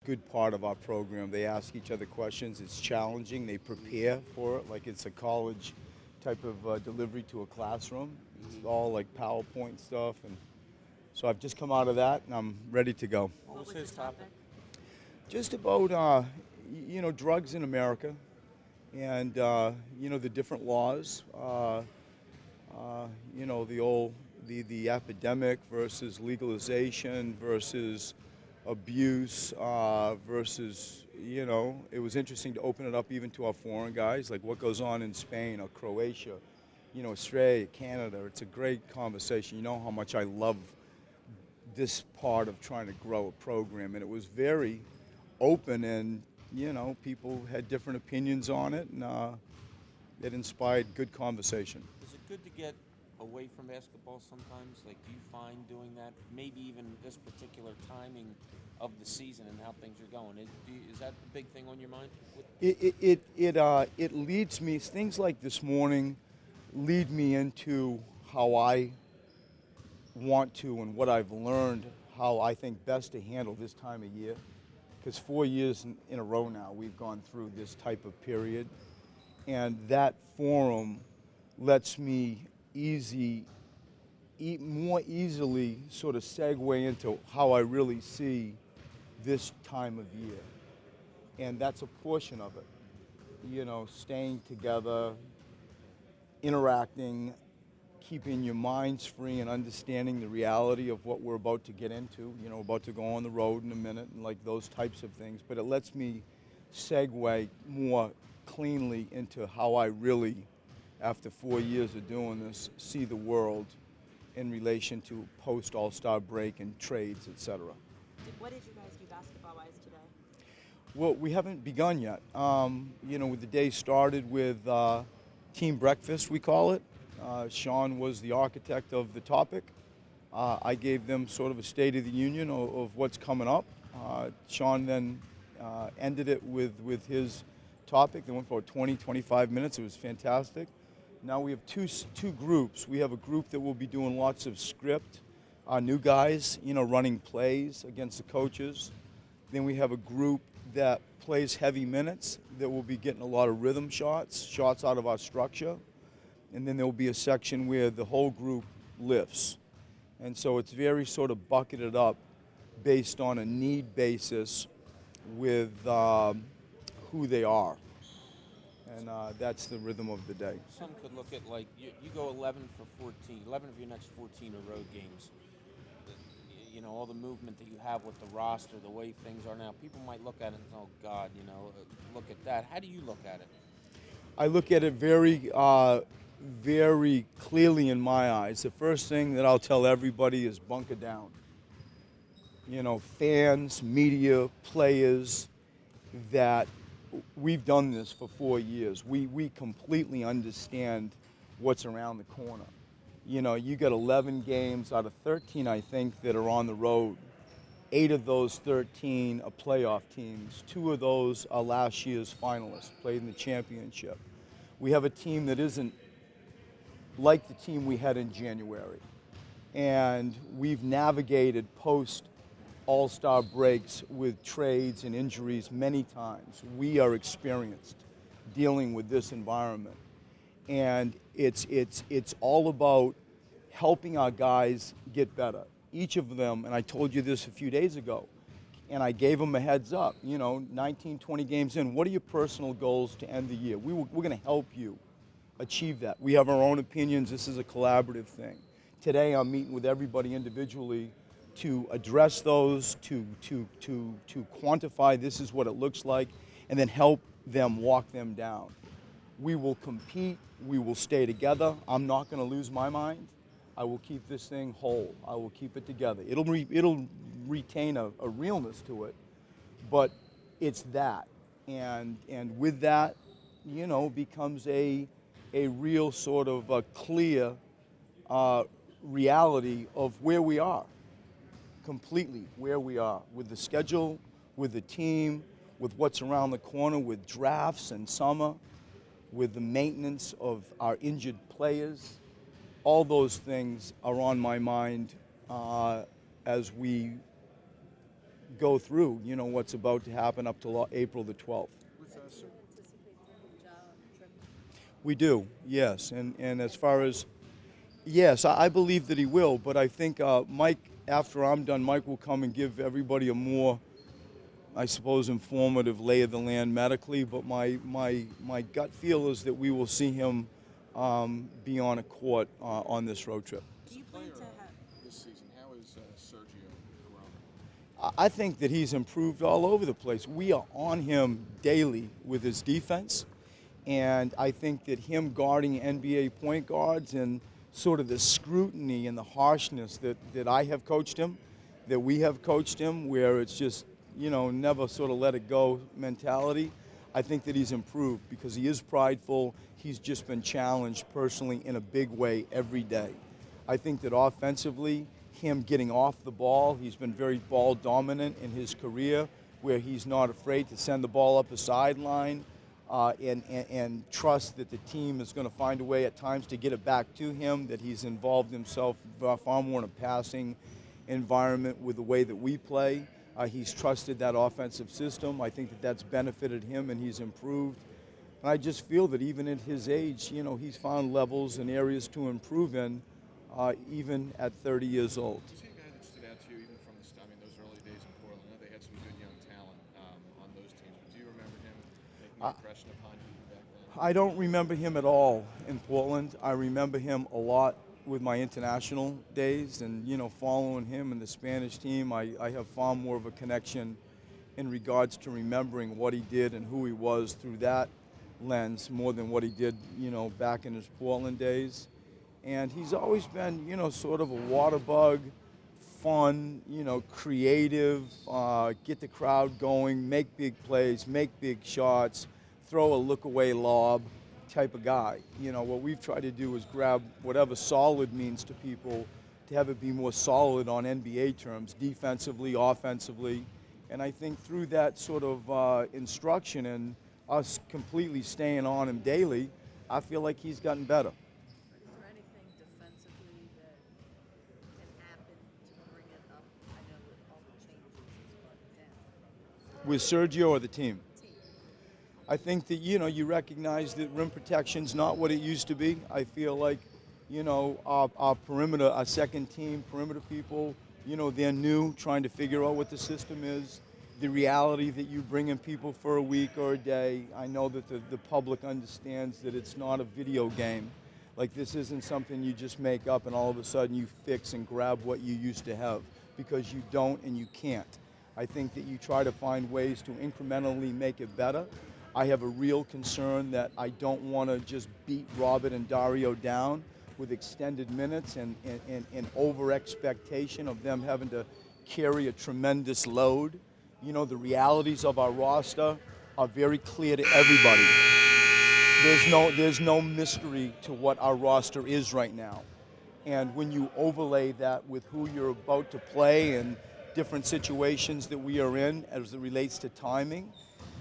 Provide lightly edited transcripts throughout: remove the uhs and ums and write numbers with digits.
good part of our program. They ask each other questions. It's challenging. They prepare for it like it's a college type of delivery to a classroom. It's all like PowerPoint stuff, and so I've just come out of that, and I'm ready to go. What was his topic? Just about drugs in America, and the different laws. The epidemic versus legalization versus abuse versus it was interesting to open it up even to our foreign guys, like what goes on in Spain or Croatia, Australia, Canada. It's a great conversation. You know how much I love this part of trying to grow a program, and it was very open, and people had different opinions on it, and it inspired good conversation. Is it good to get away from basketball sometimes? Like, do you find doing that? Maybe even this particular timing of the season and how things are going. Is that the big thing on your mind? It leads me. Things like this morning lead me into how I want to and what I've learned, how I think best to handle this time of year. Because 4 years in a row now, we've gone through this type of period. And that forum lets me more easily sort of segue into how I really see this time of year. And that's a portion of it. Staying together, interacting, keeping your minds free and understanding the reality of what we're about to get into, about to go on the road in a minute and like those types of things. But it lets me segue more cleanly into how I really, after 4 years of doing this, see the world in relation to post All-Star break and trades, etc. What did you guys do basketball-wise today? Well, we haven't begun yet. The day started with team breakfast, we call it. Sean was the architect of the topic. I gave them sort of a State of the Union of what's coming up. Sean then ended it with his topic. They went for 20, 25 minutes. It was fantastic. Now we have two groups. We have a group that will be doing lots of script, new guys, running plays against the coaches. Then we have a group that plays heavy minutes that will be getting a lot of rhythm shots out of our structure. And then there will be a section where the whole group lifts. And so it's very sort of bucketed up based on a need basis with who they are. And that's the rhythm of the day. Some could look at, like, you go 11 for 14, 11 of your next 14 are road games. All the movement that you have with the roster, the way things are now, people might look at it and say, oh, God, look at that. How do you look at it? I look at it very clearly in my eyes. The first thing that I'll tell everybody is bunker down. Fans, media, players, that we've done this for 4 years. We completely understand what's around the corner. You got 11 games out of 13, I think, that are on the road. 8 of those 13 are playoff teams. 2 of those are last year's finalists, played in the championship. We have a team that isn't like the team we had in January. And we've navigated post All-Star breaks with trades and injuries many times. We are experienced dealing with this environment. And it's all about helping our guys get better. Each of them, and I told you this a few days ago, and I gave them a heads up, 19, 20 games in, what are your personal goals to end the year? We're going to help you achieve that. We have our own opinions. This is a collaborative thing. Today I'm meeting with everybody individually to address those, to quantify this is what it looks like, and then help them walk them down. We will compete. We will stay together. I'm not going to lose my mind. I will keep this thing whole. I will keep it together. It'll retain a realness to it, but it's that. And with that, becomes a real sort of a clear reality of where we are, completely where we are, with the schedule, with the team, with what's around the corner, with drafts and summer, with the maintenance of our injured players. All those things are on my mind as we go through, what's about to happen up to April the 12th. With us, We do, yes. And as far as, yes, I believe that he will, but I think Mike, after I'm done, Mike will come and give everybody a more, I suppose, informative lay of the land medically, but my gut feel is that we will see him be on a court on this road trip. Do you plan to have? this season, how is Sergio grown? I think that he's improved all over the place. We are on him daily with his defense, and I think that him guarding NBA point guards and sort of the scrutiny and the harshness that I have coached him, that we have coached him, where it's just, never sort of let it go mentality. I think that he's improved because he is prideful. He's just been challenged personally in a big way every day. I think that offensively, him getting off the ball, he's been very ball dominant in his career, where he's not afraid to send the ball up the sideline and trust that the team is going to find a way at times to get it back to him, that he's involved himself far more in a passing environment with the way that we play. He's trusted that offensive system. I think that that's benefited him, and he's improved. And I just feel that even at his age, he's found levels and areas to improve in, even at 30 years old. Was he a guy that stood out to you even from those early days in Portland? I know they had some good young talent on those teams, but do you remember him making an impression upon you back then? I don't remember him at all in Portland. I remember him a lot with my international days, and following him in the Spanish team, I have far more of a connection in regards to remembering what he did and who he was through that lens more than what he did, back in his Portland days. And he's always been, sort of a water bug, fun, creative, get the crowd going, make big plays, make big shots, throw a look-away lob type of guy. What we've tried to do is grab whatever solid means to people to have it be more solid on NBA terms, defensively, offensively. And I think through that sort of instruction and us completely staying on him daily, I feel like he's gotten better. Is there anything defensively that can happen to bring it up? I know with all the changes it's gone down. With Sergio or the team? Team. I think that, you recognize that rim protection's not what it used to be. I feel like, our perimeter, our second team perimeter people, they're new, trying to figure out what the system is. The reality that you bring in people for a week or a day, I know that the public understands that it's not a video game. Like, this isn't something you just make up and all of a sudden you fix and grab what you used to have, because you don't and you can't. I think that you try to find ways to incrementally make it better. I have a real concern that I don't want to just beat Robert and Dario down with extended minutes and over expectation of them having to carry a tremendous load. The realities of our roster are very clear to everybody. There's no mystery to what our roster is right now. And when you overlay that with who you're about to play and different situations that we are in as it relates to timing,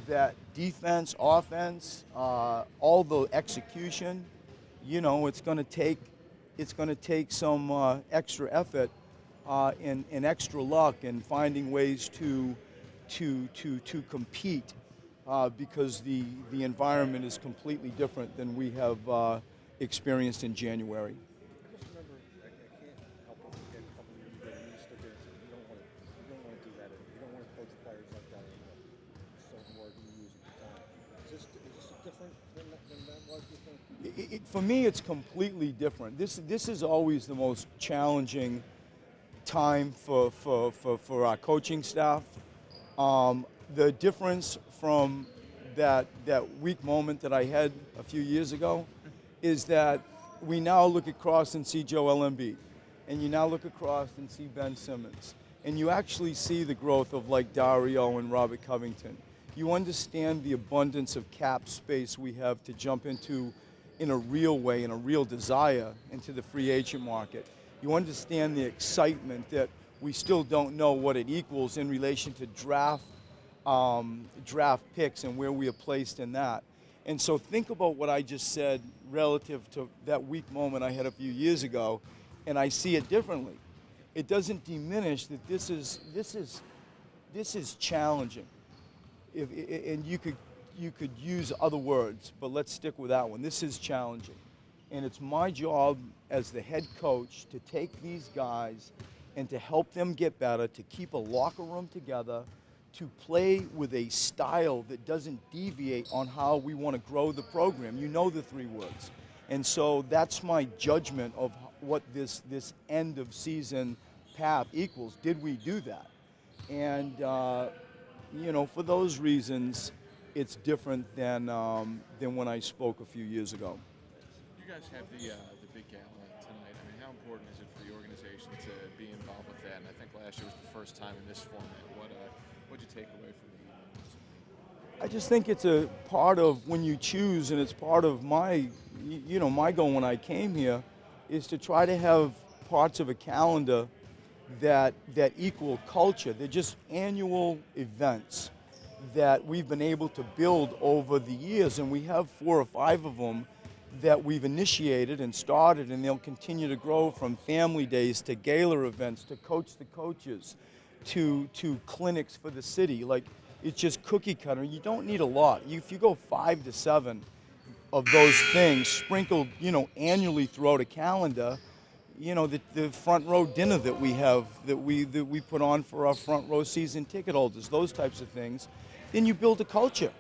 that defense, offense, all the execution, it's going to take some extra effort and extra luck and finding ways to compete because the environment is completely different than we have experienced in January. I just remember, I can't help but forget a couple of years ago when you stood there and said, you don't want to do that anymore. You don't want to coach players like that anymore. Certain word you use at the time. Is this different than that was, you think? For me, it's completely different. This is always the most challenging time for our coaching staff. The difference from that weak moment that I had a few years ago is that we now look across and see Joel Embiid, and you now look across and see Ben Simmons, and you actually see the growth of like Dario and Robert Covington. You understand the abundance of cap space we have to jump into in a real way, in a real desire into the free agent market. You understand the excitement that we still don't know what it equals in relation to draft picks and where we are placed in that. And so think about what I just said relative to that weak moment I had a few years ago, and I see it differently. It doesn't diminish that this this is challenging. And you could use other words, but let's stick with that one. This is challenging. And it's my job as the head coach to take these guys and to help them get better, to keep a locker room together, to play with a style that doesn't deviate on how we want to grow the program. You know the 3 words. And so that's my judgment of what this end of season path equals. Did we do that? And, you know, for those reasons, it's different than when I spoke a few years ago. You guys have the big gala tonight. I mean, how important is it for the organization to be involved with that? And I think last year was the first time in this format. What'd you take away from the evening? I just think it's a part of when you choose, and it's part of my, you know, my goal when I came here, is to try to have parts of a calendar that equal culture. They're just annual events that we've been able to build over the years, and we have 4 or 5 of them that we've initiated and started, and they'll continue to grow, from family days to gala events to coach the coaches to clinics for the city. Like, it's just cookie cutter. You don't need a lot. If you go 5 to 7 of those things sprinkled, you know, annually throughout a calendar, you know, the front row dinner that we have, that we put on for our front row season ticket holders, those types of things, then you build a culture.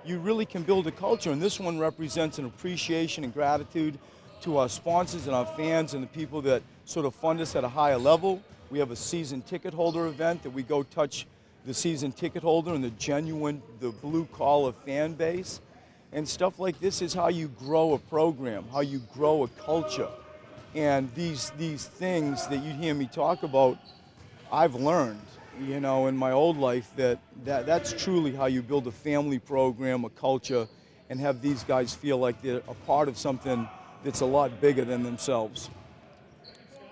You really can build a culture, and this one represents an appreciation and gratitude to our sponsors and our fans and the people that sort of fund us at a higher level. We have a season ticket holder event that we go touch the season ticket holder and the blue collar fan base. And stuff like this is how you grow a program, how you grow a culture. And these things that you hear me talk about, I've learned, you know, in my old life that's truly how you build a family program, a culture, and have these guys feel like they're a part of something that's a lot bigger than themselves.